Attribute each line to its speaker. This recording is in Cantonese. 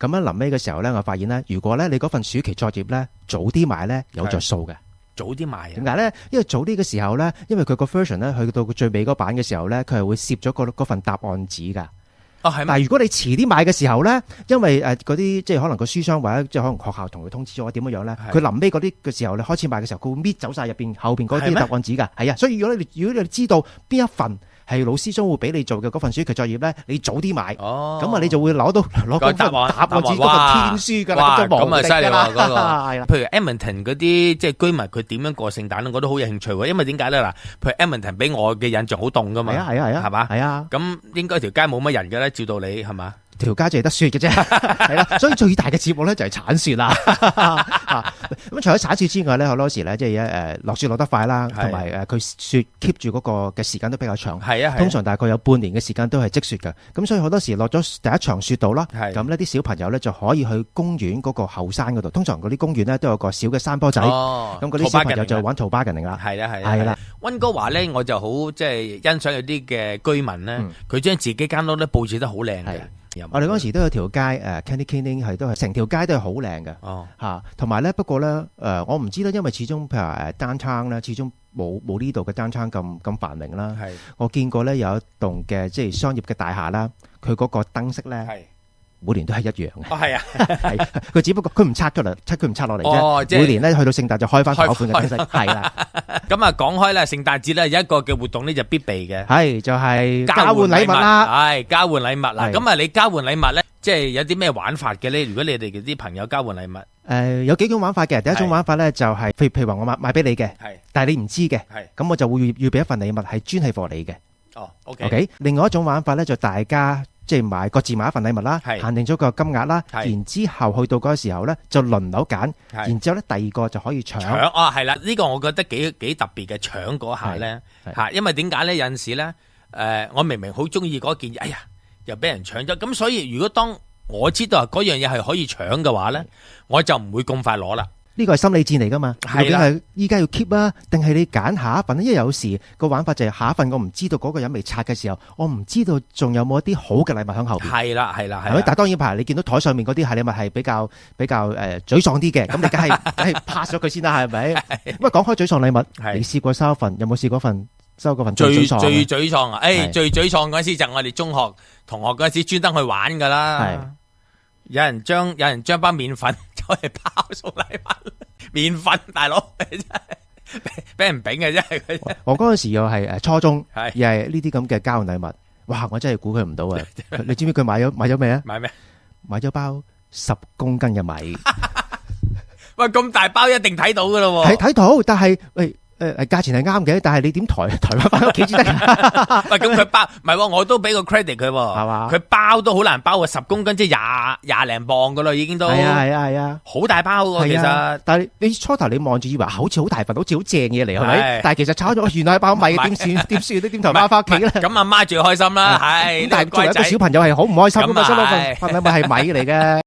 Speaker 1: 咁樣臨尾嘅時候咧，我發現咧，如果咧你嗰份暑期作業咧早啲買咧，有着數嘅。
Speaker 2: 早啲買啊？
Speaker 1: 點解咧？因為早啲嘅時候咧，因為佢個 version 咧，去到最尾嗰版嘅時候咧，佢係會攝咗嗰份答案紙㗎。
Speaker 2: 哦，係。
Speaker 1: 但係如果你遲啲買嘅時候咧，因為嗰啲即係可能個書商或者即係可能學校同佢通知咗點樣咧，佢臨尾嗰啲嘅時候，你開始買嘅時候，佢會搣走晒入邊後邊嗰啲答案紙㗎。係啊，所以如果你知道邊一份係老師將會俾你做嘅嗰份暑期作業咧，你早啲買，咁啊你就會攞嗰份答案紙嗰份天書㗎啦，
Speaker 2: 咁啊犀利喎嗰個。
Speaker 1: 係啦，
Speaker 2: 譬如 Edmonton 嗰啲即係居民，佢點樣過聖誕咧？我都好有興趣喎。因為點解咧？嗱，譬如 Edmonton 俾我嘅印象好凍㗎嘛。係嘛？係啊。咁應該條街冇乜人嘅咧，照道理係嘛？條
Speaker 1: 街就係得雪嘅啫，係啦，所以最大嘅節目咧就係鏟雪啦。咁除咗鏟雪之外咧，好多時咧即係落雪落得快啦，同埋佢雪 keep 住嗰個嘅時間都比較長。係啊，通常大概有半年嘅時間都係積雪嘅。咁所以好多時落咗第一場雪度啦，咁呢啲小朋友咧就可以去公園嗰個後山嗰度。通常嗰啲公園咧都有個小嘅山坡仔，咁嗰啲小朋友就玩圖巴緊啦。係啦。
Speaker 2: 溫哥華咧，我就好即係欣賞有啲嘅居民咧，佢將自己間屋咧佈置得好靚嘅。我
Speaker 1: 哋嗰時都有條街Candy Cane 係都係成條街都係好靚嘅嚇，同埋咧不過咧我唔知咧，因為始終譬如downtown咧，始終冇呢度嘅downtown咁繁榮啦。我見過咧有一棟嘅即係商業嘅大廈啦，佢嗰個燈飾咧每年都係一樣嘅。係啊，係佢只不過佢唔拆咗啦，佢唔拆落嚟啫。每年咧去到聖誕就開翻嗰款嘅燈飾，係啦。
Speaker 2: 咁啊講開咧，聖誕節咧有一個嘅活動咧就必備嘅，
Speaker 1: 就係交換禮物啦。
Speaker 2: 係交換禮物啦。咁啊，你交換禮物咧，即係有啲咩玩法嘅咧？如果你哋啲朋友交換禮物，
Speaker 1: 有幾種玩法嘅。第一種玩法咧就係譬如話我買俾你嘅，但係你唔知嘅，咁我就會預備一份禮物係專係 for 你嘅。OK。另外一種玩法咧就大家即係各自買一份禮物啦，限定咗個金額啦，然之後去到嗰個時候咧就輪流揀，然之後咧第二個就可以搶。
Speaker 2: 係啦，呢個我覺得幾特別嘅，搶嗰下咧嚇，因為點解咧？有陣時咧我明明好中意嗰件，哎呀又俾人搶咗，咁所以如果當我知道嗰樣嘢係可以搶嘅話咧，我就唔會咁快攞啦。
Speaker 1: 呢個係心理戰嚟噶嘛？究竟係依家要 keep 啊，定係你揀下一份？因為有時個玩法就係下一份我唔知道嗰個人未拆嘅時候，我唔知道仲有冇一啲好嘅禮物喺後邊。係啦。但係當然譬如你見到台上面嗰啲係禮物係比較沮喪啲嘅，咁你梗係 pass 咗佢先啦，係咪？咁啊講開沮喪禮物，你試過收一份？有冇試過收嗰份最沮喪？最沮喪啊！
Speaker 2: 最沮喪嗰時就我哋中學同學嗰時專登去玩噶啦。有人將包麵粉走嚟包送禮物，麵粉大佬真係俾人丙嘅真係。我嗰陣時又係初中，又係呢啲咁嘅交換禮物，哇！我真係估佢唔到啊！你知唔知佢買咗咩啊？買咩？買咗包10公斤嘅米。喂，咁大包一定睇到噶咯？係睇到，但係喂。價錢係啱嘅，但係你點抬翻屋企先得？喂，咁佢包唔係喎，我都俾個 credit 佢喎，係嘛？佢包都好難包喎，10公斤即係廿零磅噶啦，已經都係啊，好大包喎，其實。但係你初頭你望住以為好似好大份，好似好正嘢嚟，係咪？但係其實炒咗原來係包米，點算呢？點抬翻屋企咧？咁阿媽最開心啦，係。但係作為一個小朋友係好唔開心噶嘛，收到份禮物係米嚟嘅。